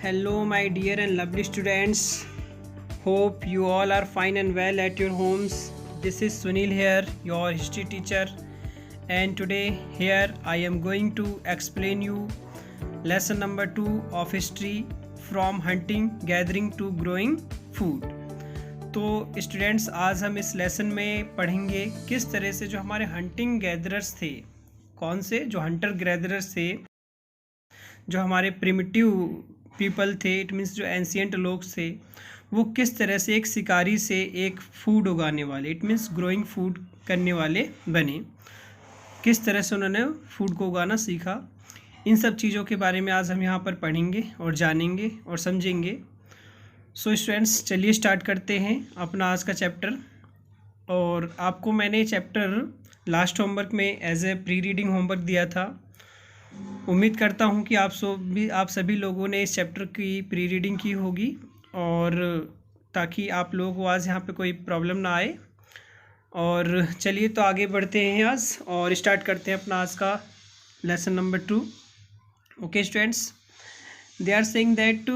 Hello, my dear and lovely students. Hope you all are fine and well at your homes. This is Sunil here, your history teacher, and today here I am going to explain you lesson number 2 of history from hunting, gathering to growing food. तो students आज हम इस lesson में पढ़ेंगे किस तरह से जो हमारे हंटिंग गैदरर्स थे, कौन से जो हंटर गैदरर्स थे, जो हमारे प्रिमिटिव पीपल थे, इट मीन्स जो एंशियंट लोग थे, वो किस तरह से एक शिकारी से एक फूड उगाने वाले, इट मीन्स ग्रोइंग फूड करने वाले बने, किस तरह से उन्होंने फूड को उगाना सीखा। इन सब चीज़ों के बारे में आज हम यहाँ पर पढ़ेंगे और जानेंगे और समझेंगे। सो स्टूडेंट्स, चलिए स्टार्ट करते हैं अपना आज का चैप्टर। और आपको मैंने चैप्टर लास्ट होमवर्क में as a pre reading homework दिया था। उम्मीद करता हूँ कि आप सभी लोगों ने इस चैप्टर की प्री रीडिंग की होगी, और ताकि आप लोगों को आज यहाँ पे कोई प्रॉब्लम ना आए। और चलिए तो आगे बढ़ते हैं आज और स्टार्ट करते हैं अपना आज का lesson number 2। Okay students, they are saying that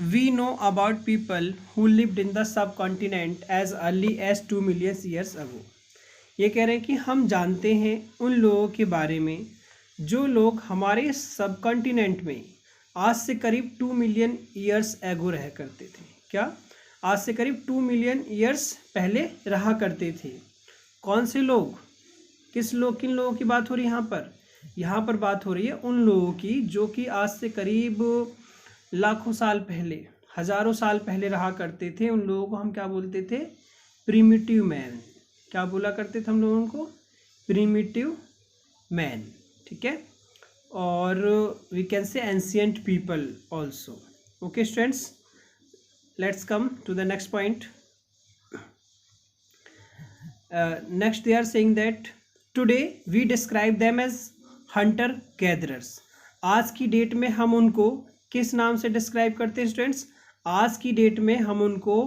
we know about people who lived in the subcontinent as early as 2 million years ago। ये कह रहे हैं कि हम जानते हैं उन लोगों के बारे में जो लोग हमारे सब कॉन्टिनेंट में आज से करीब 2 मिलियन ईयर्स एगो रह करते थे। क्या? आज से करीब 2 मिलियन ईयर्स पहले रहा करते थे। कौन से लोग, किन लोगों की बात हो रही है यहाँ पर? यहाँ पर बात हो रही है उन लोगों की जो कि आज से करीब लाखों साल पहले, हज़ारों साल पहले रहा करते थे। उन लोगों को हम क्या बोलते थे? Primitive man. क्या बोला करते थे हम लोगों को? Primitive man. ठीक है। और we can say ancient people also. Okay students, let's come to the next point. Next they are saying that today we describe them as hunter gatherers. आज की डेट में हम उनको किस नाम से डिस्क्राइब करते हैं स्टूडेंट्स? आज की डेट में हम उनको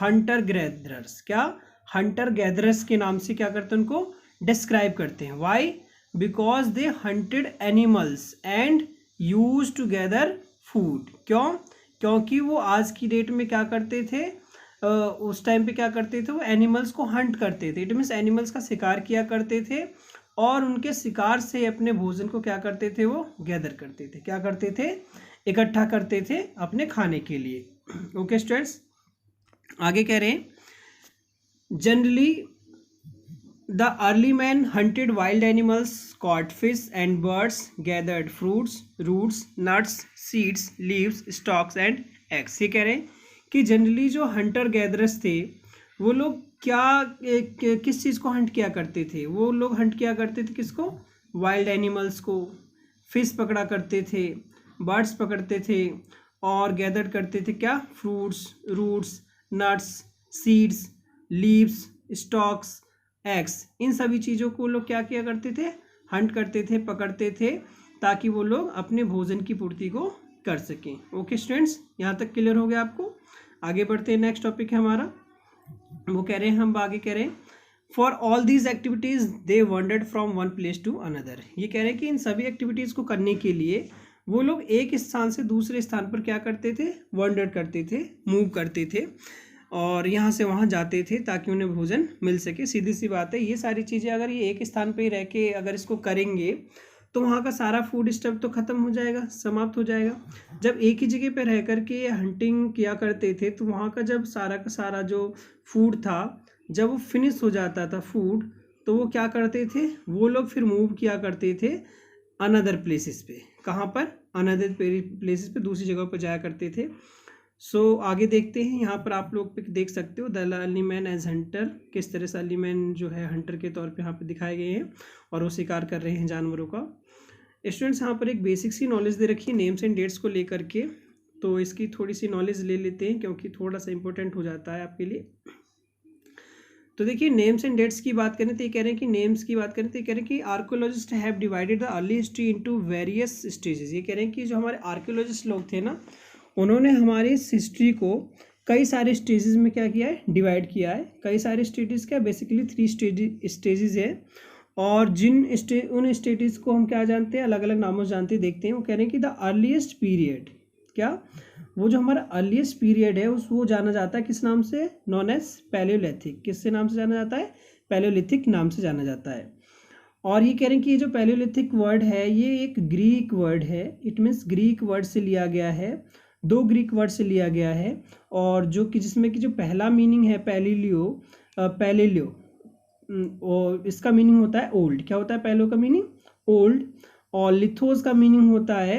हंटर गैदरर्स, क्या हंटर गैदरर्स के नाम से क्या करते हैं? उनको डिस्क्राइब करते हैं। Why? Because they hunted animals and use to gather food. क्यों? क्योंकि वो आज की डेट में क्या करते थे, उस टाइम पे क्या करते थे? वो एनिमल्स को हंट करते थे। इट मीन्स एनिमल्स का शिकार किया करते थे और उनके शिकार से अपने भोजन को क्या करते थे? वो गैदर करते थे। क्या करते थे? इकट्ठा करते थे अपने खाने के लिए। ओके स्टूडेंट्स, आगे कह रहे हैं generally the early man hunted wild animals, caught fish and birds, gathered fruits, roots, nuts, seeds, leaves, stalks and eggs. ये कह रहे हैं कि जनरली जो हंटर गैदरर्स थे वो लोग किस चीज़ को हंट किया करते थे? वो लोग हंट किया करते थे किसको? वाइल्ड एनिमल्स को। फिश पकड़ा करते थे, बर्ड्स पकड़ते थे और गैदर करते थे क्या? Fruits, roots, nuts, seeds, leaves, stalks, eggs. इन सभी चीज़ों को लोग क्या किया करते थे? हंट करते थे, पकड़ते थे, ताकि वो लोग अपने भोजन की पूर्ति को कर सकें। ओके स्टूडेंट्स, यहाँ तक क्लियर हो गया आपको? आगे बढ़ते हैं। नेक्स्ट टॉपिक है हमारा, वो कह रहे हैं, हम आगे कह रहे हैं for all these activities they wandered from one place to another. ये कह रहे हैं कि इन सभी एक्टिविटीज़ को करने के लिए वो लोग एक स्थान से दूसरे स्थान पर क्या करते थे? वंडर करते थे, मूव करते थे और यहाँ से वहाँ जाते थे ताकि उन्हें भोजन मिल सके। सीधी सी बात है, ये सारी चीज़ें अगर ये एक स्थान पर ही रह के अगर इसको करेंगे तो वहाँ का सारा फूड स्टफ तो ख़त्म हो जाएगा, समाप्त हो जाएगा। जब एक ही जगह पर रह करके ये हंटिंग किया करते थे तो वहाँ का जब सारा का सारा जो फूड था, जब वो फिनिश हो जाता था फूड, तो वो क्या करते थे? वो लोग फिर मूव किया करते थे अनदर प्लेसेस पे। कहाँ पर? अनदर प्लेसेस पे, दूसरी जगह पर जाया करते थे। सो आगे देखते हैं। यहाँ पर आप लोग देख सकते हो the early man as hunter. किस तरह से अर्ली मैन जो है हंटर के तौर पे यहाँ पे दिखाए गए हैं और वो शिकार कर रहे हैं जानवरों का। स्टूडेंट्स, यहाँ पर एक बेसिक सी नॉलेज दे रखी है नेम्स एंड डेट्स को लेकर के, तो इसकी थोड़ी सी नॉलेज ले लेते हैं क्योंकि थोड़ा सा इंपॉर्टेंट हो जाता है आपके लिए। तो देखिए, नेम्स एंड डेट्स की बात करें तो ये कह रहे हैं कि नेम्स की बात करें तो ये कह रहे हैं कि archaeologist have divided the early history into various stages. ये कह रहे हैं कि जो हमारे आर्कोलॉजिस्ट लोग थे ना, उन्होंने हमारी इस हिस्ट्री को कई सारे स्टेजेस में क्या किया है? डिवाइड किया है। कई सारे स्टेजेस क्या? बेसिकली 3 स्टेजेस है। और उन स्टेजेस को हम क्या जानते हैं? अलग अलग नामों से जानते हैं। देखते हैं। वो कह रहे हैं कि द अर्लीस्ट पीरियड क्या, वो जो हमारा अर्लीस्ट पीरियड है उस वो जाना जाता है किस नाम से, नॉन एज पैलियोलिथिक। किससे नाम से जाना जाता है, पैलियोलिथिक नाम से जाना जाता है। और ये कह रहे हैं कि ये जो पैलियोलिथिक वर्ड है ये एक ग्रीक वर्ड है, इट मीन्स ग्रीक वर्ड से लिया गया है, 2 ग्रीक वर्ड से लिया गया है। और जो कि जिसमें कि जो पहला मीनिंग है पैलिलियो, और इसका मीनिंग होता है ओल्ड। क्या होता है पैलो का मीनिंग, ओल्ड। और लिथोस का मीनिंग होता है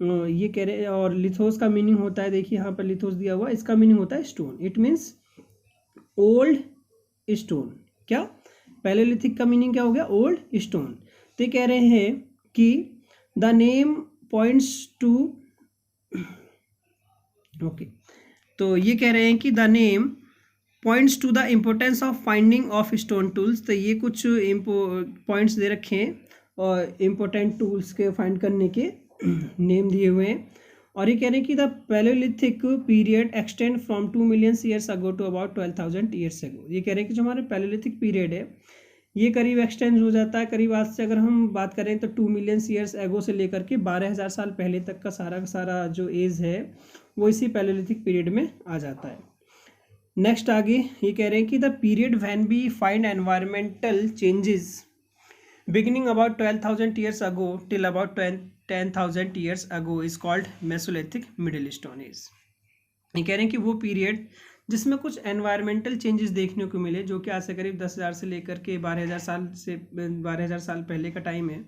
ये कह रहे हैं, और लिथोस का मीनिंग होता है, देखिए यहाँ पर लिथोस दिया हुआ, इसका मीनिंग होता है stone. It means old stone. क्या, पैलेलिथिक का मीनिंग क्या हो गया, ओल्ड स्टोन। तो ये कह रहे हैं कि the name points to, okay, तो ये कह रहे हैं कि the name points to the importance of finding of stone tools. तो ये कुछ पॉइंट्स दे रखे हैं और इम्पोर्टेंट टूल्स के फाइंड करने के नेम दिए हुए हैं। और ये कह रहे हैं कि the palaeolithic period extend from 2 million years ago to about 12,000 years ago. ये कह रहे हैं कि जो हमारे पैलेलिथिक पीरियड है ये करीब एक्सटेंड हो जाता है, करीब आज से अगर हम बात करें तो 2 मिलियन ईयर्स एगो से लेकर के 12,000 साल पहले तक का सारा जो एज है वो इसी पैलेलिथिक पीरियड में आ जाता है। नेक्स्ट आगे ये कह रहे हैं कि the period when we find environmental changes beginning about 12,000 years ago till about 10,000 years ago is called mesolithic middle stone age. ये कह रहे हैं कि वो पीरियड जिसमें कुछ एनवायरमेंटल चेंजेस देखने को मिले, जो कि आज से करीब 10,000 से लेकर के 12,000 साल पहले का टाइम है,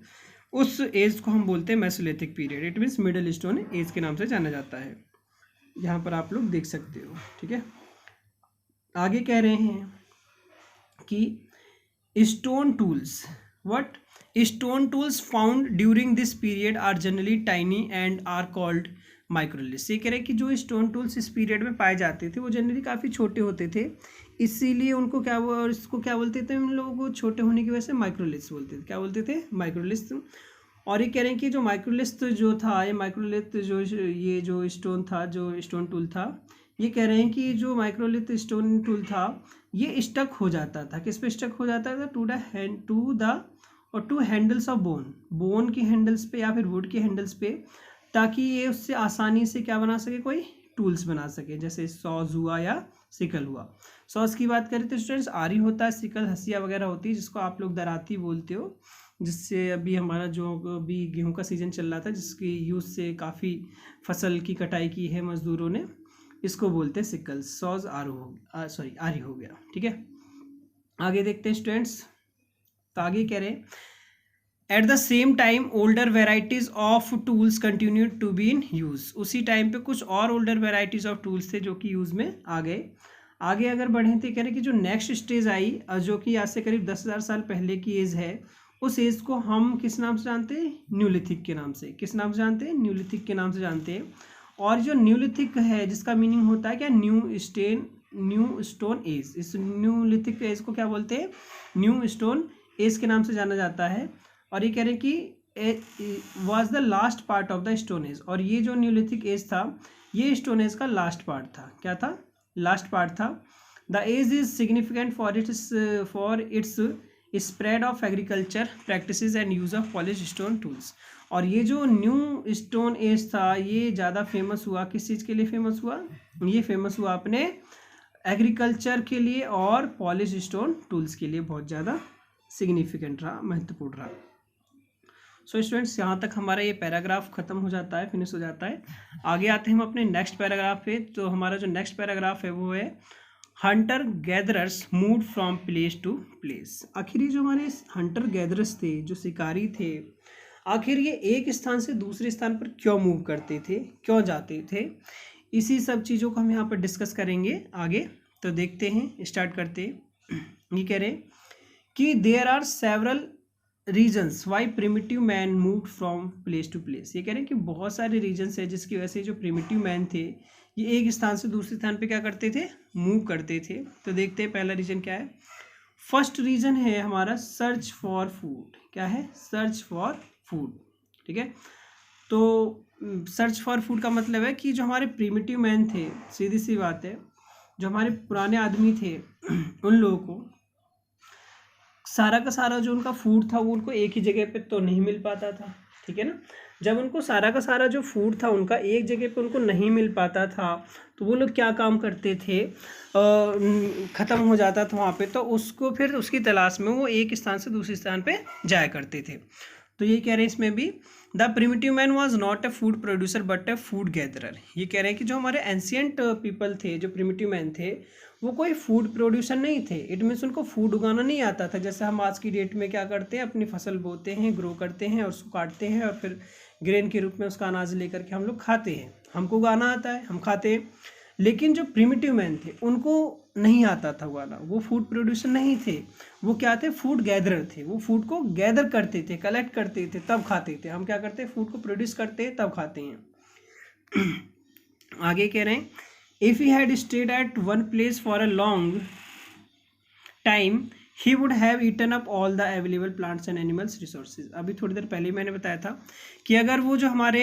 उस एज को हम बोलते हैं Mesolithic period. It means middle stone as के नाम से जाना जाता है। यहाँ पर आप लोग देख सकते हो, ठीक है। आगे कह रहे हैं कि stone tools, what, stone tools found during this period are generally tiny and are called microliths. ये कह रहे हैं कि जो स्टोन टूल्स इस पीरियड में पाए जाते थे वो जनरली काफ़ी छोटे होते थे, इसीलिए उनको इसको क्या बोलते थे, उन लोगों को छोटे होने की वजह से माइक्रोलिथ्स बोलते थे। क्या बोलते थे, माइक्रोलिथ्स। और ये कह रहे हैं कि जो माइक्रोलिथ जो था, ये माइक्रोलिथ ये जो स्टोन था, जो स्टोन टूल था, ये कह रहे हैं कि जो माइक्रोलिथ स्टोन टूल था ये स्टक हो जाता था। किस पे स्टक हो जाता था, टू हैंडल्स ऑफ बोन की हैंडल्स पे या फिर वुड की हैंडल्स पे, ताकि ये उससे आसानी से क्या बना सके, कोई टूल्स बना सके, जैसे सॉज हुआ या सिकल हुआ। सॉज की बात करें तो स्टूडेंट्स आरी होता है, सिकल हसिया वगैरह होती है, जिसको आप लोग दराती बोलते हो, जिससे अभी हमारा जो अभी गेहूं का सीज़न चल रहा था, जिसकी यूज़ से काफ़ी फसल की कटाई की है मज़दूरों ने, इसको बोलते हैं सिकल। सॉज आरी हो गया, ठीक है। आगे देखते हैं स्टूडेंट्स, तो आगे कह रहे हैं at the same time older varieties of tools continued to be in use. उसी टाइम पे कुछ और ओल्डर वेराइटीज़ ऑफ टूल्स थे जो कि यूज़ में आ गए। आगे अगर बढ़ें तो कह रहे हैं कि जो नेक्स्ट स्टेज आई, जो कि आज से करीब 10,000 साल पहले की एज है, उस एज को हम किस नाम से जानते हैं, न्यूलिथिक के नाम से। किस नाम से जानते हैं, न्यूलिथिक के नाम से जानते हैं। और जो न्यूलिथिक है, जिसका मीनिंग होता है क्या, न्यू स्टोन एज। इस न्यूलिथिक एज को क्या बोलते हैं, न्यू स्टोन एज के नाम से जाना जाता है। और ये कह रहे हैं कि was the last part of the stone age. और ये जो न्यूलिथिक एज था ये स्टोन एज का लास्ट पार्ट था। क्या था, लास्ट पार्ट था। The age is significant for its spread of agriculture practices and use of polish stone tools. और ये जो न्यू स्टोन एज था ये ज़्यादा फेमस हुआ, किस चीज़ के लिए फेमस हुआ, ये फेमस हुआ अपने एग्रीकल्चर के लिए और पॉलिश स्टोन टूल्स के लिए बहुत ज़्यादा सिग्निफिकेंट रहा, महत्वपूर्ण रहा। सो स्टूडेंट्स यहाँ तक हमारा ये पैराग्राफ खत्म हो जाता है, फिनिश हो जाता है। आगे आते हैं हम अपने नेक्स्ट पैराग्राफ पे। तो हमारा जो नेक्स्ट पैराग्राफ है वो है hunter gatherers move from place to place. आखिर ये जो हमारे हंटर गैदरर्स थे, जो शिकारी थे, आखिर ये एक स्थान से दूसरे स्थान पर क्यों मूव करते थे, क्यों जाते थे, इसी सब चीज़ों को हम यहाँ पर डिस्कस करेंगे आगे। तो देखते हैं, स्टार्ट करते हैं। ये कह रहे हैं कि there are several reasons why primitive man move from place to place. ये कह रहे हैं कि बहुत सारे रीजन्स है जिसकी वजह से जो प्रिमिटिव मैन थे ये एक स्थान से दूसरे स्थान पे क्या करते थे, मूव करते थे। तो देखते हैं पहला रीजन क्या है। फर्स्ट रीजन है हमारा सर्च फॉर फूड। क्या है, सर्च फॉर फूड, ठीक है। तो सर्च फॉर फूड का मतलब है कि जो हमारे प्रिमिटिव मैन थे, सीधी सी बात है, जो हमारे पुराने आदमी थे उन लोगों को सारा का सारा जो उनका फूड था वो उनको एक ही जगह पे तो नहीं मिल पाता था, ठीक है ना। जब उनको सारा का सारा जो फूड था उनका एक जगह पे उनको नहीं मिल पाता था, तो वो लोग क्या काम करते थे, ख़त्म हो जाता था वहाँ पे, तो उसको फिर उसकी तलाश में वो एक स्थान से दूसरे स्थान पे जाया करते थे। तो ये कह रहे हैं इसमें भी, the primitive man was not a food producer but a food gatherer. ये कह रहे हैं कि जो हमारे एंशियंट पीपल थे, जो प्रिमिटिव मैन थे, वो कोई फूड प्रोड्यूसर नहीं थे। इट मीन्स उनको फूड उगाना नहीं आता था। जैसे हम आज की डेट में क्या करते हैं, अपनी फसल बोते हैं, ग्रो करते हैं और उसको काटते हैं और फिर ग्रेन के रूप में उसका अनाज लेकर के हम लोग खाते हैं। हमको उगाना आता है, हम खाते हैं। लेकिन जो प्रिमिटिव मैन थे उनको नहीं आता था उगाना, वो फूड प्रोड्यूसर नहीं थे, वो क्या थे, फूड गैदरर थे। वो फूड को गैदर करते थे, कलेक्ट करते थे, तब खाते थे। हम क्या करते हैं, फूड को प्रोड्यूस करते हैं तब खाते हैं। आगे कह रहे हैं, if he had stayed at one place for a long time he would have eaten up all the available plants and animals resources. अभी थोड़ी देर पहले मैंने बताया था कि अगर वो जो हमारे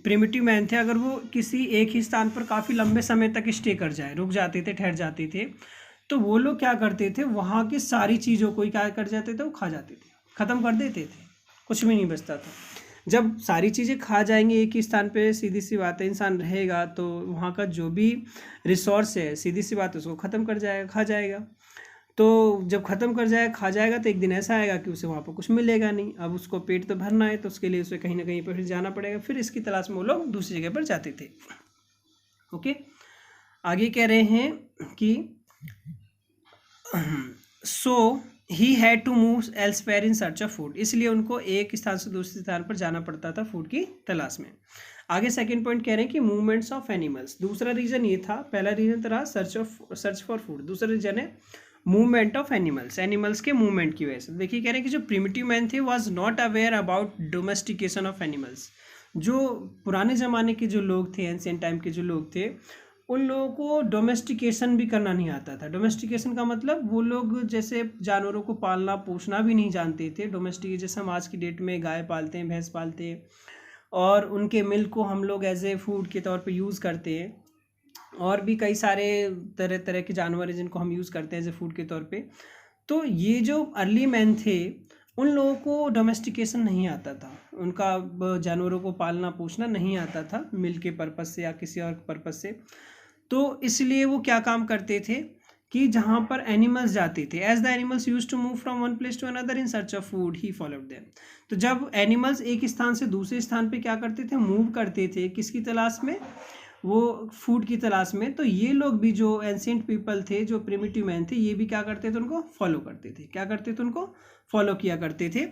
प्रिमिटिव मैन थे, अगर वो किसी एक ही स्थान पर काफ़ी लंबे समय तक स्टे कर जाए, रुक जाते थे, ठहर जाते थे, तो वो लोग क्या करते थे, वहाँ की सारी चीज़ों को क्या कर जाते थे, वो खा जाते थे, ख़त्म कर देते थे, कुछ भी नहीं बचता था। जब सारी चीज़ें खा जाएंगे एक ही स्थान पे, सीधी सी बात है, इंसान रहेगा तो वहाँ का जो भी रिसोर्स है, सीधी सी बात है, उसको ख़त्म कर जाएगा, खा जाएगा। तो जब ख़त्म कर जाए, खा जाएगा, तो एक दिन ऐसा आएगा कि उसे वहाँ पर कुछ मिलेगा नहीं। अब उसको पेट तो भरना है, तो उसके लिए उसे कहीं ना कहीं पर फिर जाना पड़ेगा। फिर इसकी तलाश में वो लोग दूसरी जगह पर जाते थे। ओके, आगे कह रहे हैं कि so he had to move elsewhere in search of food. इसलिए उनको एक स्थान से दूसरे स्थान पर जाना पड़ता था फूड की तलाश में। आगे सेकंड पॉइंट कह रहे हैं कि मूवमेंट्स ऑफ एनिमल्स। दूसरा रीजन ये था, पहला रीजन था सर्च फॉर फूड, दूसरा रीजन है मूवमेंट ऑफ एनिमल्स, एनिमल्स के मूवमेंट की वजह से। देखिए कह रहे हैं कि जो प्रिमिटिव मैन थे was not aware about domestication of animals. जो पुराने ज़माने के जो लोग थे, एंशिएंट टाइम के जो लोग थे, उन लोगों को डोमेस्टिकेशन भी करना नहीं आता था। डोमेस्टिकेशन का मतलब वो लोग जैसे जानवरों को पालना पोसना भी नहीं जानते थे। डोमेस्टिक जैसे हम आज की डेट में गाय पालते हैं, भैंस पालते हैं और उनके मिल्क को हम लोग एज ए फूड के तौर पे यूज़ करते हैं, और भी कई सारे तरह तरह के जानवर हैं जिनको हम यूज़ करते हैं एज ए फूड के तौर पे। तो ये जो अर्ली मैन थे, उन लोगों को डोमेस्टिकेशन नहीं आता था, उनका जानवरों को पालना पोसना नहीं आता था, मिल्क के पर्पज़ से या किसी और पर्पज़ से। तो इसलिए वो क्या काम करते थे कि जहाँ पर एनिमल्स जाते थे, as the animals use to move from one place to another in search of food he followed them. तो जब एनिमल्स एक स्थान से दूसरे स्थान पे क्या करते थे, मूव करते थे, किसकी तलाश में, वो फूड की तलाश में। तो ये लोग भी जो एंशिएंट पीपल थे, जो प्रिमिटिव मैन थे, ये भी क्या करते थे, उनको फॉलो करते थे। क्या करते थे, उनको फॉलो किया करते थे।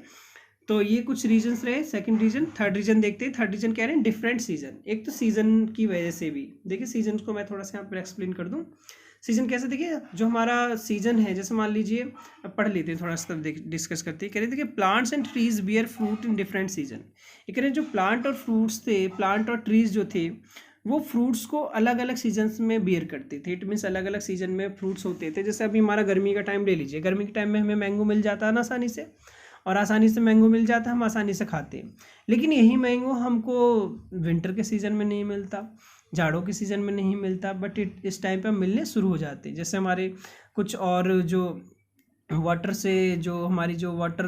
तो ये कुछ रीजंस रहे। सेकंड रीजन, थर्ड रीजन देखते हैं। थर्ड रीजन कह रहे हैं डिफरेंट सीजन। एक तो सीजन की वजह से भी, देखिए सीजन को मैं थोड़ा सा यहाँ पर एक्सप्लेन कर दूँ। सीजन कैसे, देखिए जो हमारा सीजन है, जैसे मान लीजिए, अब पढ़ लेते हैं थोड़ा सा, तब डिस्कस करते हैं। कह रहे थे कि plants and trees bear fruit in different season. ये कह रहे हैं जो प्लांट और फ्रूट्स थे, प्लांट और ट्रीज जो थे, वो फ्रूट्स को अलग अलग सीजन्स में बियर करते थे। इट मीन्स अलग अलग सीजन में फ्रूट्स होते थे। जैसे अभी हमारा गर्मी का टाइम ले लीजिए, गर्मी के टाइम में हमें मैंगो मिल जाता है ना आसानी से, और आसानी से मैंगो मिल जाता है, हम आसानी से खाते हैं। लेकिन यही मैंगो हमको विंटर के सीज़न में नहीं मिलता, जाड़ों के सीज़न में नहीं मिलता, बट इस टाइम पे मिलने शुरू हो जाते हैं। जैसे हमारे कुछ और जो वाटर से, जो हमारी जो वाटर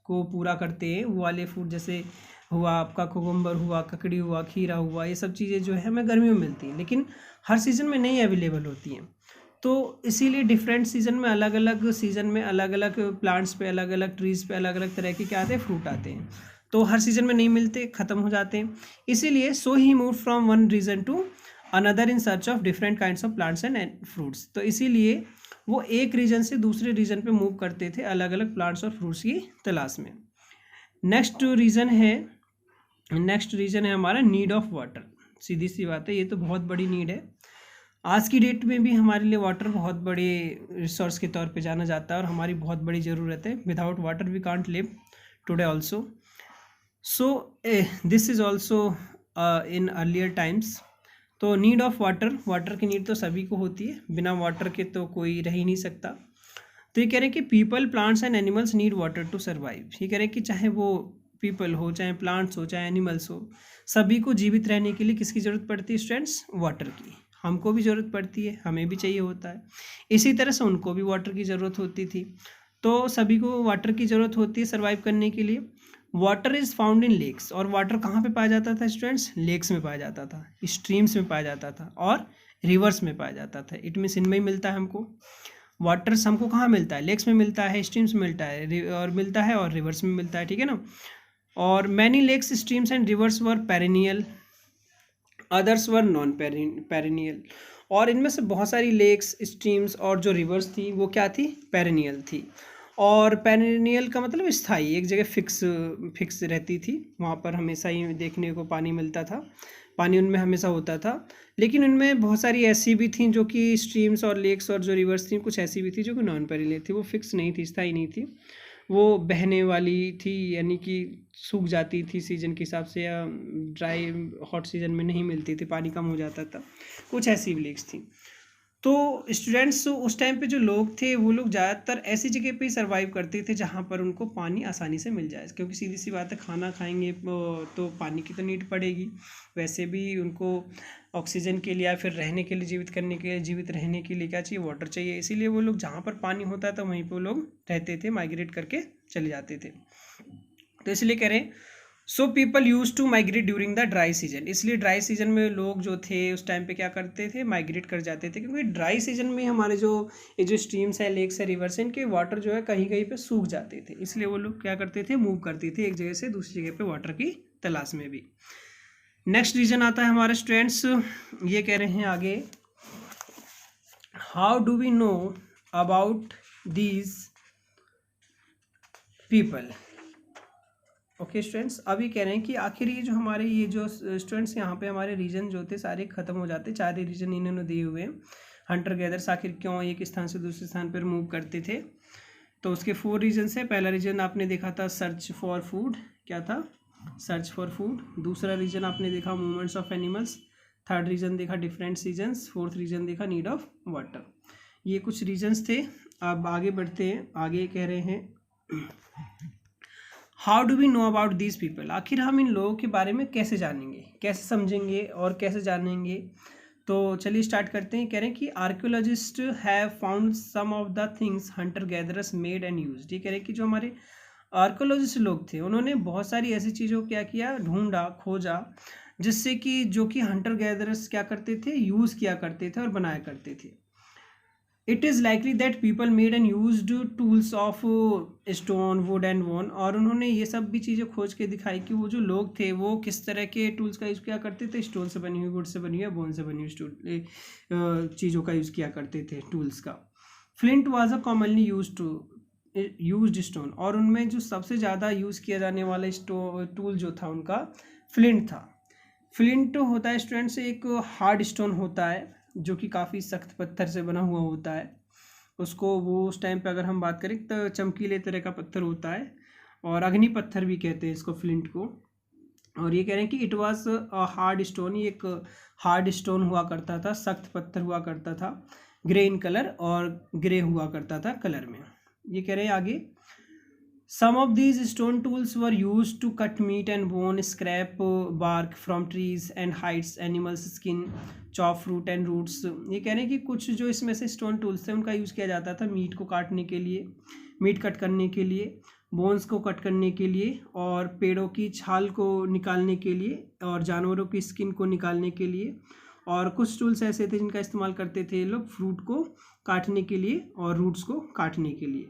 को पूरा करते हैं, वो वाले फूड, जैसे हुआ आपका कुकुम्बर हुआ, ककड़ी हुआ, खीरा हुआ, ये सब चीज़ें जो है हमें गर्मियों में मिलती हैं, लेकिन हर सीज़न में नहीं अवेलेबल होती हैं। तो इसीलिए डिफरेंट सीज़न में, अलग अलग सीज़न में अलग अलग प्लांट्स पे, अलग अलग ट्रीज़ पे अलग अलग तरह के क्या आते हैं, फ्रूट आते हैं। तो हर सीज़न में नहीं मिलते, ख़त्म हो जाते हैं। इसीलिए so he move from one region to another in search of different kinds of plants and fruits. तो इसीलिए वो एक रीजन से दूसरे रीजन पे मूव करते थे, अलग अलग प्लांट्स और फ्रूट्स की तलाश में। नेक्स्ट रीज़न है हमारा नीड ऑफ वाटर। सीधी सी बात है, ये तो बहुत बड़ी नीड है। आज की डेट में भी हमारे लिए वाटर बहुत बड़े रिसोर्स के तौर पे जाना जाता है और हमारी बहुत बड़ी ज़रूरत है। Without water we can't live today also. So this is also in earlier times. तो नीड ऑफ वाटर की नीड तो सभी को होती है, बिना वाटर के तो कोई रह ही नहीं सकता। तो ये कह रहे हैं कि people, plants and animals need water to survive. ये कह रहे हैं कि चाहे वो पीपल हो, चाहे प्लांट्स हो, चाहे एनिमल्स हो, सभी को जीवित रहने के लिए किसकी ज़रूरत पड़ती है स्टूडेंट्स, वाटर की। हमको भी ज़रूरत पड़ती है, हमें भी चाहिए होता है, इसी तरह से उनको भी वाटर की ज़रूरत होती थी। तो सभी को वाटर की ज़रूरत होती है सर्वाइव करने के लिए। Water is found in lakes, और वाटर कहाँ पे पाया जाता था स्टूडेंट्स? लेक्स में पाया जाता था, स्ट्रीम्स में पाया जाता था और रिवर्स में पाया जाता था। इट मीन्स इनमें ही मिलता है हमको। वाटर्स हमको कहाँ मिलता है? लेक्स में मिलता है, स्ट्रीम्स में मिलता है और रिवर्स में मिलता है, ठीक है ना। और many lakes, streams and rivers were perennial, others were non perennial. और इनमें से बहुत सारी लेक्स, स्ट्रीम्स और जो रिवर्स थी वो क्या थी? पेरिनियल थी। और पेरिनियल का मतलब स्थायी, एक जगह फिक्स रहती थी, वहाँ पर हमेशा ही देखने को पानी मिलता था, पानी उनमें हमेशा होता था। लेकिन उनमें बहुत सारी ऐसी भी थी जो कि स्ट्रीम्स और लेक्स और जो रिवर्स थी कुछ ऐसी भी थी जो कि नॉन पेरिनियल थी, वो फिक्स नहीं थी, स्थायी नहीं थी, वो बहने वाली थी, यानी कि सूख जाती थी सीजन के हिसाब से, या ड्राई हॉट सीजन में नहीं मिलती थी, पानी कम हो जाता था, कुछ ऐसी लेक्स थी। तो स्टूडेंट्स उस टाइम पे जो लोग थे वो लोग ज़्यादातर ऐसी जगह पे ही सर्वाइव करते थे जहाँ पर उनको पानी आसानी से मिल जाए, क्योंकि सीधी सी बात है, खाना खाएंगे तो पानी की तो नीड पड़ेगी, वैसे भी उनको ऑक्सीजन के लिए या फिर रहने के लिए, जीवित रहने के लिए क्या चाहिए? वाटर चाहिए। इसीलिए वो लोग जहाँ पर पानी होता था वहीं पर वो लोग रहते थे, माइग्रेट करके चले जाते थे। तो इसलिए कह रहे हैं so people use to migrate during the dry season, इसलिए ड्राई सीजन में लोग जो थे उस टाइम पे क्या करते थे? माइग्रेट कर जाते थे, क्योंकि ड्राई सीजन में हमारे जो ये जो स्ट्रीम्स है, लेक्स है, रिवर्स है, इनके वाटर जो है कहीं कहीं पे सूख जाते थे, इसलिए वो लोग क्या करते थे? मूव करते थे एक जगह से दूसरी जगह पे वाटर की तलाश में भी। नेक्स्ट रीजन आता है हमारे स्टूडेंट्स, ये कह रहे हैं आगे, how do we know about these people. Okay students, अभी कह रहे हैं कि आखिर ये जो हमारे ये जो स्टूडेंट्स यहाँ पे हमारे रीजन जो थे सारे खत्म हो जाते, 4 रीजन इन्होंने दिए हुए हैं। हंटर गैदर्स आखिर क्यों एक स्थान से दूसरे स्थान पर मूव करते थे, तो उसके 4 रीजन है। पहला रीजन आपने देखा था सर्च फॉर फूड, क्या था? Search for food. दूसरा रीजन आपने देखा movements of animals. Third reason देखा डिफरेंट सीजन्स। फोर्थ रीजन देखा नीड ऑफ वाटर। ये कुछ रीजन्स थे। अब आगे बढ़ते हैं, आगे कह रहे हैं how do we know about these people, आखिर हम इन लोगों के बारे में कैसे जानेंगे, कैसे समझेंगे और कैसे जानेंगे। तो चलिए स्टार्ट करते हैं। कह रहे हैं कि archaeologist have found some of the things hunter gatherers made and used. ये कह रहे हैं कि जो हमारे आर्कियोलॉजिस्ट लोग थे उन्होंने बहुत सारी ऐसी चीज़ों को क्या किया? ढूंढा, खोजा, जिससे कि जो कि हंटर गैदरर्स क्या करते थे? यूज़ किया करते थे और बनाया करते थे। It is likely that people made and used tools of stone, would and bone. और उन्होंने ये सब भी चीज़ें खोज के दिखाई कि वो जो लोग थे वो किस तरह के टूल्स का यूज़ किया करते थे। स्टोन से बनी हुई, वुड से बनी हुई, बोन से बनी हुई चीज़ों का यूज़ किया करते थे, टूल्स का। Flint was a commonly used stone, और उनमें जो सबसे ज़्यादा यूज़ किया जाने वाला टूल जो था उनका फ्लिंट था। फ्लिंट होता है स्टूडेंट्स एक हार्ड स्टोन होता है जो कि काफ़ी सख्त पत्थर से बना हुआ होता है। उसको वो उस टाइम पे अगर हम बात करें तो चमकीले तरह का पत्थर होता है, और अग्नि पत्थर भी कहते हैं इसको, फ्लिंट को। और ये कह रहे हैं कि it was a hard stone, ये एक हार्ड स्टोन हुआ करता था, सख्त पत्थर हुआ करता था, ग्रे इन कलर, और ग्रे हुआ करता था कलर में। ये कह रहे हैं आगे, some of these stone tools were used to cut meat and bone, scrape bark from trees and hides animals skin, chop fruit and roots। ये कह रहे हैं कि कुछ जो इसमें से स्टोन टूल्स थे उनका यूज़ किया जाता था मीट को काटने के लिए, मीट कट करने के लिए, बोन्स को कट करने के लिए, और पेड़ों की छाल को निकालने के लिए, और जानवरों की स्किन को निकालने के लिए। और कुछ टूल्स ऐसे थे जिनका इस्तेमाल करते थे ये लोग फ्रूट को काटने के लिए और रूट्स को काटने के लिए।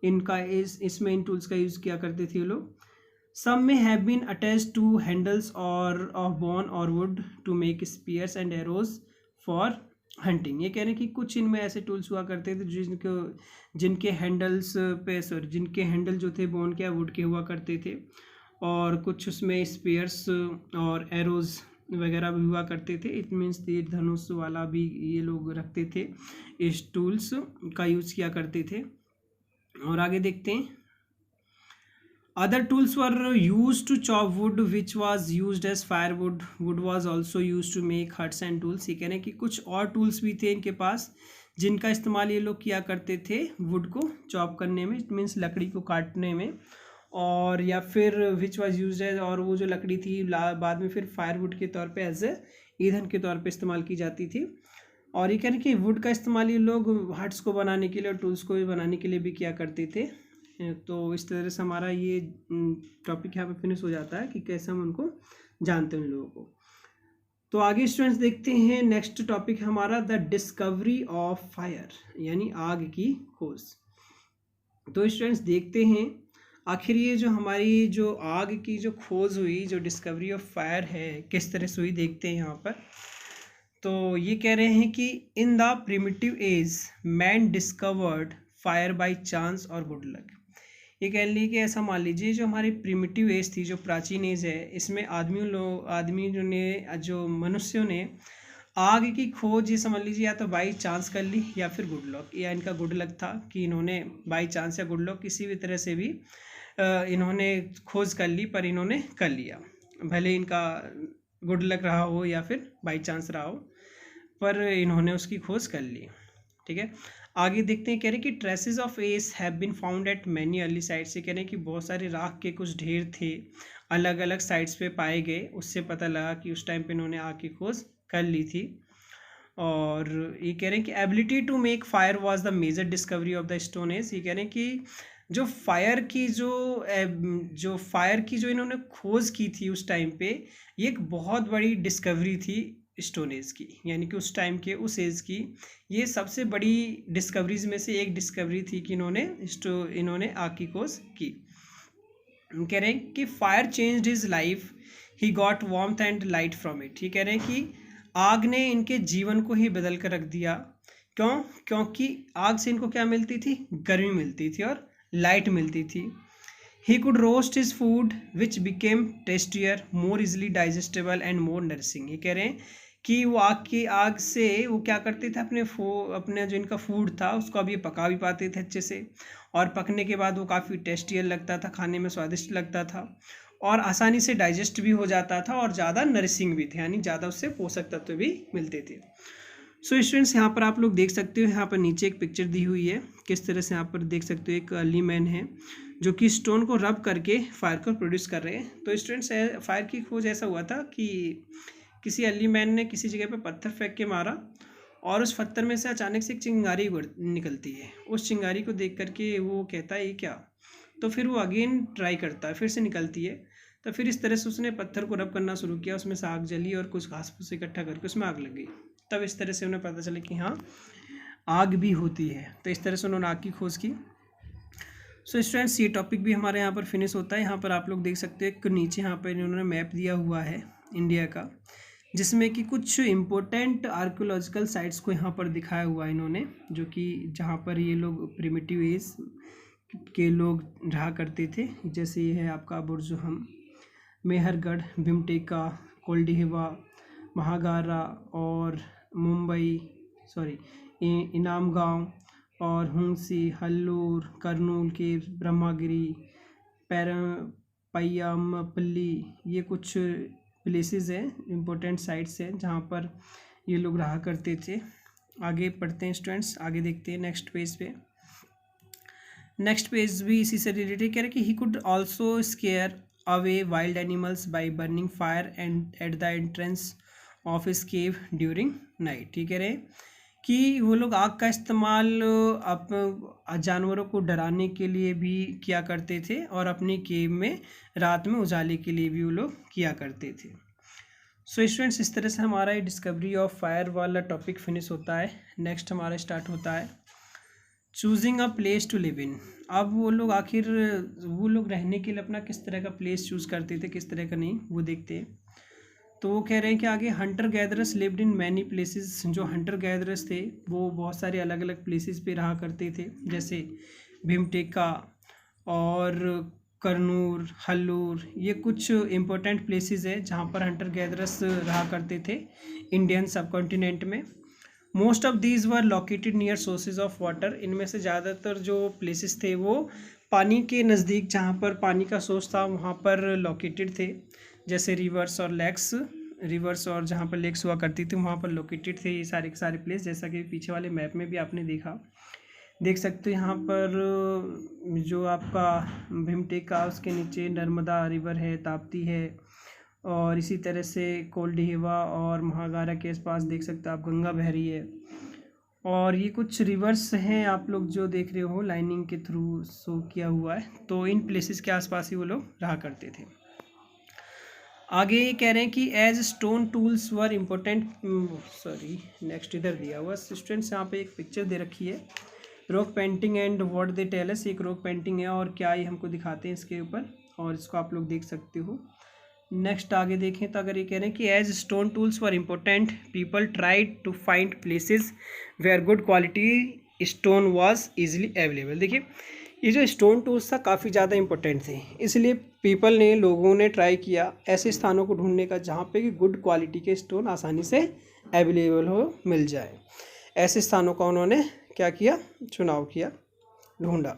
इनका इसमें इन टूल्स का यूज़ किया करते थे लोग। Some may have been attached to handles और ऑफ बोन और wood to make spears and arrows for hunting. ये कह रहे हैं कि कुछ इनमें ऐसे टूल्स हुआ करते थे जिनके हैंडल जो थे बोन के या वुड के हुआ करते थे, और कुछ उसमें स्पीयर्स और एरोज वगैरह भी हुआ करते थे। इट मीन्स तीर धनुष वाला भी ये लोग रखते थे, इस टूल्स का यूज़ किया करते थे। और आगे देखते हैं, other tools were use to chop wood which was use as firewood, wood was also use to make huts and tools. ये कह रहे हैं कि कुछ और टूल्स भी थे इनके पास जिनका इस्तेमाल ये लोग किया करते थे वुड को चॉप करने में, इट मीन्स लकड़ी को काटने में, और या फिर विच वॉज यूज एज, और वो जो लकड़ी थी बाद में फिर फायरवुड के तौर पे एज ए ईंधन के तौर पे इस्तेमाल की जाती थी। और ये कह रहे हैं कि वुड का इस्तेमाल ये लोग हट्स को बनाने के लिए और टूल्स को भी बनाने के लिए भी किया करते थे। तो इस तरह से हमारा ये टॉपिक यहाँ पे फिनिश हो जाता है कि कैसे हम उनको जानते हैं उन लोगों को। तो आगे स्टूडेंट्स देखते हैं, नेक्स्ट टॉपिक हमारा द डिस्कवरी ऑफ फायर, यानी आग की खोज। तो स्टूडेंट्स देखते हैं आखिर ये जो हमारी जो आग की जो खोज हुई, जो डिस्कवरी ऑफ फायर है, किस तरह से हुई, देखते हैं यहाँ पर। तो ये कह रहे हैं कि in the primitive age man discovered fire by chance और गुड लक। ये कह लीजिए कि ऐसा मान लीजिए जो हमारी प्रिमिटिव एज थी, जो प्राचीन एज है, इसमें आदमियों ने, जो मनुष्यों ने आग की खोज ये समझ लीजिए या तो बाई चांस कर ली या फिर गुड लक, या इनका गुड लक था कि इन्होंने बाई चांस या गुड लक किसी भी तरह से भी इन्होंने खोज कर ली, पर इन्होंने कर लिया, भले इनका गुड लक रहा हो या फिर बाई चांस रहा हो, पर इन्होंने उसकी खोज कर ली। ठीक है, आगे देखते हैं, कह रहे कि traces of ash have been found at many early sites. से कह रहे हैं कि बहुत सारे राख के कुछ ढेर थे, अलग अलग साइट्स पे पाए गए, उससे पता लगा कि उस टाइम पे इन्होंने आग की खोज कर ली थी। और ये कह रहे हैं कि ability to make fire was the major discovery of the stone age. ये कह रहे हैं कि जो फायर की जो इन्होंने खोज की थी उस टाइम पे, ये एक बहुत बड़ी डिस्कवरी थी स्टोन एज की, यानी कि उस टाइम के उस एज की ये सबसे बड़ी डिस्कवरीज में से एक डिस्कवरी थी कि इन्होंने आग की खोज की। कह रहे हैं कि fire changed his life, he got warmth and light from it. ये कह रहे हैं कि आग ने इनके जीवन को ही बदल कर रख दिया। क्योंकि आग से इनको क्या मिलती थी, गर्मी मिलती थी और लाइट मिलती थी। He could roast his food which became tastier, more easily digestible and more nourishing. ये कह रहे हैं कि वो आग से वो क्या करते थे, अपने जो इनका फूड था उसको अब ये पका भी पाते थे अच्छे से, और पकने के बाद वो काफ़ी टेस्टियर लगता था, खाने में स्वादिष्ट लगता था, और आसानी से डाइजेस्ट भी हो जाता था, और ज़्यादा नरिशिंग भी थे, यानी ज़्यादा उससे पोषक तत्व भी मिलते थे। सो स्टूडेंट्स, यहाँ पर आप लोग देख सकते हो, यहाँ पर नीचे एक पिक्चर दी हुई है, किस तरह से यहाँ पर देख सकते हो एक अर्ली मैन है जो कि स्टोन को रब करके फायर को प्रोड्यूस कर रहे हैं। तो स्टूडेंट्स, फायर की खोज ऐसा हुआ था कि किसी अर्ली मैन ने किसी जगह पर पत्थर फेंक के मारा, और उस पत्थर में से अचानक से एक चिंगारी निकलती है। उस चिंगारी को देख करके वो कहता है ये क्या, तो फिर वो अगेन ट्राई करता है, फिर से निकलती है। तो फिर इस तरह से उसने पत्थर को रब करना शुरू किया, उसमें से आग जली और कुछ घास फूस इकट्ठा करके उसमें आग लग गई। तब इस तरह से उन्हें पता चला कि हाँ, आग भी होती है। तो इस तरह से उन्होंने आग की खोज की। सो स्टूडेंट्स, ये टॉपिक भी हमारे यहाँ पर फिनिश होता है। यहाँ पर आप लोग देख सकते हैं नीचे यहाँ पर इन्होंने मैप दिया हुआ है इंडिया का, जिसमें कि कुछ इम्पोर्टेंट आर्कियोलॉजिकल साइट्स को यहाँ पर दिखाया हुआ है इन्होंने, जो कि जहाँ पर ये लोग प्रिमिटिव एज के लोग रहा करते थे। जैसे ये है आपका बुर्जुहम, मेहरगढ़, भीमटेका, कोल्डिहिवा, महागारा और इनाम गांव और हुंसी, हल्लूर, कर्नूल के ब्रह्मागिरी, पय्यामपल्ली, ये कुछ प्लेसेस हैं, इम्पोर्टेंट साइट्स हैं जहाँ पर ये लोग रहा करते थे। आगे पढ़ते हैं स्टूडेंट्स, आगे देखते हैं नेक्स्ट पेज पे। नेक्स्ट पेज भी इसी से रिलेटेड कह रहे कि he could also square away wild animals by burning fire and at the entrance of his cave during night. ठीक कह रहे कि वो लोग आग का इस्तेमाल जानवरों को डराने के लिए भी किया करते थे, और अपनी केव में रात में उजाले के लिए भी वो लोग किया करते थे। सो स्टूडेंट्स, इस तरह से हमारा ये डिस्कवरी ऑफ फायर वाला टॉपिक फिनिश होता है। नेक्स्ट हमारा स्टार्ट होता है choosing a place to live in. अब वो लोग रहने के लिए अपना किस तरह का प्लेस चूज़ करते थे, किस तरह का नहीं, वो देखते हैं। तो वो कह रहे हैं कि आगे Hunter gatherers lived in many places. जो हंटर गैदरर्स थे वो बहुत सारे अलग अलग प्लेसेस पे रहा करते थे, जैसे भीमटेका और करनूल, हल्लूर, ये कुछ इम्पोर्टेंट प्लेसेस है जहाँ पर हंटर गैदरर्स रहा करते थे इंडियन सब कॉन्टिनेंट में। Most of these were located near sources of water. इनमें से ज़्यादातर जो प्लेसेस थे वो पानी के नज़दीक, जहाँ पर पानी का सोर्स था वहाँ पर लोकेटेड थे, जैसे रिवर्स और जहाँ पर लेक्स हुआ करती थी वहाँ पर लोकेटेड थे ये सारे के सारे प्लेस। जैसा कि पीछे वाले मैप में भी आपने देख सकते हो, यहाँ पर जो आपका भीमटेका उसके नीचे नर्मदा रिवर है, ताप्ती है, और इसी तरह से कोल्डिहिवा और महागारा के पास देख सकते हो आप गंगा बह रही है। और ये कुछ रिवर्स हैं आप लोग जो देख रहे हो, लाइनिंग के थ्रू शो किया हुआ है। तो इन प्लेसेस के आसपास ही वो लोग रहा करते थे। आगे ये कह रहे हैं कि as stone tools were important, sorry next इधर दिया हुआ स्टूडेंट्स, यहाँ पे एक पिक्चर दे रखी है, rock painting and what they tell us. एक रॉक पेंटिंग है और क्या ये हमको दिखाते हैं इसके ऊपर, और इसको आप लोग देख सकते हो। नेक्स्ट आगे देखें तो अगर ये कह रहे हैं कि as stone tools were important people tried to find places where good quality stone was easily available. देखिए ये जो स्टोन टूल्स था काफ़ी ज़्यादा इंपॉर्टेंट थे, इसलिए पीपल ने, लोगों ने ट्राई किया ऐसे स्थानों को ढूंढने का जहाँ पे कि गुड क्वालिटी के स्टोन आसानी से अवेलेबल हो, मिल जाए। ऐसे स्थानों का उन्होंने क्या किया, चुनाव किया, ढूंढा।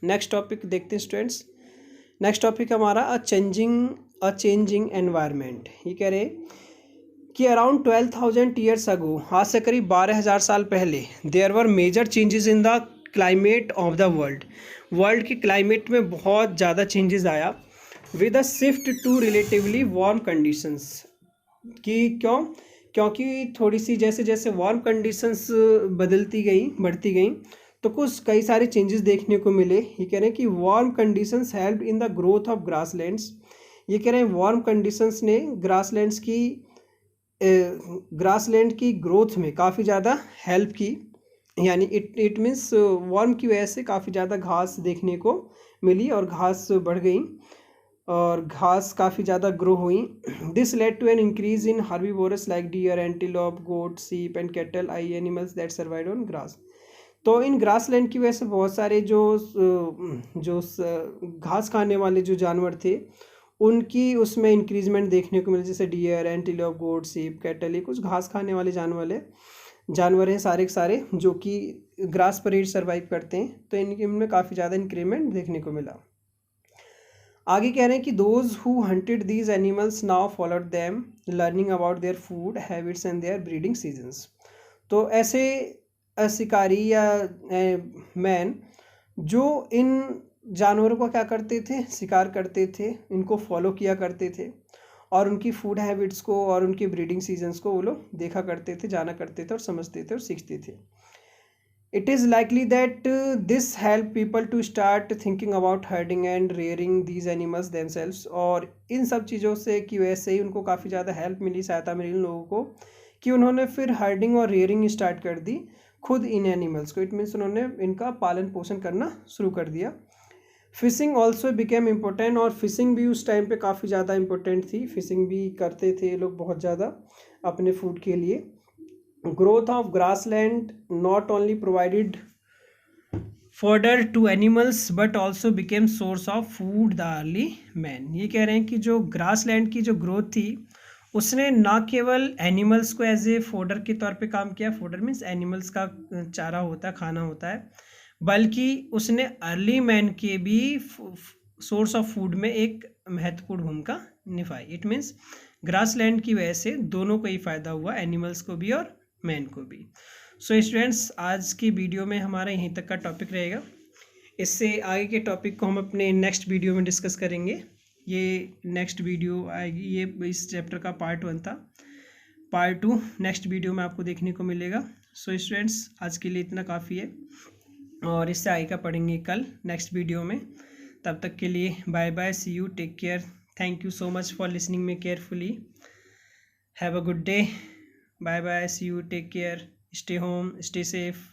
नेक्स्ट टॉपिक देखते हैं स्टूडेंट्स। नेक्स्ट टॉपिक हमारा अ चेंजिंग एनवायरनमेंट। ये कह रहे कि अराउंड 12,000 ईयर्स अगो, आज से करीब 12,000 साल पहले, there were major changes in the climate of the world के क्लाइमेट में बहुत ज़्यादा चेंजेस आया with a shift to relatively warm conditions. क्योंकि थोड़ी सी जैसे जैसे वार्म कंडीशंस बढ़ती गई तो कुछ कई सारे चेंजेस देखने को मिले। ये कह रहे हैं कि warm conditions help in the growth of grasslands. ये कह रहे हैं वार्म कंडीशंस ने ग्रासलैंड की ग्रोथ में काफ़ी ज़्यादा हेल्प की, यानी इट मीन्स वार्म की वजह से काफ़ी ज़्यादा घास देखने को मिली और घास बढ़ गई और घास काफ़ी ज़्यादा ग्रो हुई। This led to an increase in herbivores like deer, antelope, goat, sheep and cattle I animals that survive on grass. तो इन ग्रासलैंड की वजह से बहुत सारे जो घास खाने वाले जो जानवर थे उनकी उसमें इंक्रीजमेंट देखने को मिली, जैसे डियर, एंटीलोप, गोट, सीप, कैटल, ये कुछ घास खाने वाले जानवर हैं सारे के सारे जो कि ग्रास पर ही सर्वाइव करते हैं। तो इनमें काफ़ी ज़्यादा इंक्रीमेंट देखने को मिला। आगे कह रहे हैं कि those who hunted these animals now followed them learning about their food habits and their breeding seasons. तो ऐसे शिकारी या मैन जो इन जानवरों को क्या करते थे, शिकार करते थे, इनको फॉलो किया करते थे और उनकी फूड हैबिट्स को और उनकी ब्रीडिंग सीजन्स को वो लोग देखा करते थे, जाना करते थे और समझते थे और सीखते थे। It is likely that this help people to start thinking about herding and rearing these animals themselves. और इन सब चीज़ों से की वजह से ही उनको काफ़ी ज़्यादा हेल्प मिली, सहायता मिली इन लोगों को कि उन्होंने फिर हर्डिंग और रेयरिंग स्टार्ट कर दी खुद इन एनिमल्स को। इट मीन्स उन्होंने इनका पालन पोषण करना शुरू कर दिया। फिशिंग ऑल्सो बिकेम इम्पोर्टेंट, और फिशिंग भी उस टाइम पे काफ़ी ज़्यादा इम्पोर्टेंट थी, फिशिंग भी करते थे लोग बहुत ज़्यादा अपने फूड के लिए। Growth of grassland not only provided fodder to animals but also became source of food the early man. ये कह रहे हैं कि जो ग्रासलैंड की जो ग्रोथ थी उसने ना केवल एनिमल्स को एज ए फोडर के तौर पे काम किया, फोडर मीन्स एनिमल्स का चारा होता है, खाना होता है, बल्कि उसने अर्ली मैन के भी सोर्स ऑफ फूड में एक महत्वपूर्ण भूमिका निभाई। इट मीन्स ग्रासलैंड की वजह से दोनों को ही फ़ायदा हुआ, एनिमल्स को भी और मैन को भी। सो स्टूडेंट्स आज की वीडियो में हमारा यहीं तक का टॉपिक रहेगा। इससे आगे के टॉपिक को हम अपने नेक्स्ट वीडियो में डिस्कस करेंगे। ये नेक्स्ट वीडियो आएगी, ये इस चैप्टर का पार्ट 1 था। पार्ट 2 नेक्स्ट वीडियो में आपको देखने को मिलेगा। सो स्टूडेंट्स आज के लिए इतना काफ़ी है और इससे आगे का पढ़ेंगे कल नेक्स्ट वीडियो में। तब तक के लिए bye bye, see you, take care, thank you so much for listening me carefully, have a good day, bye bye, see you, take care, stay home, stay safe.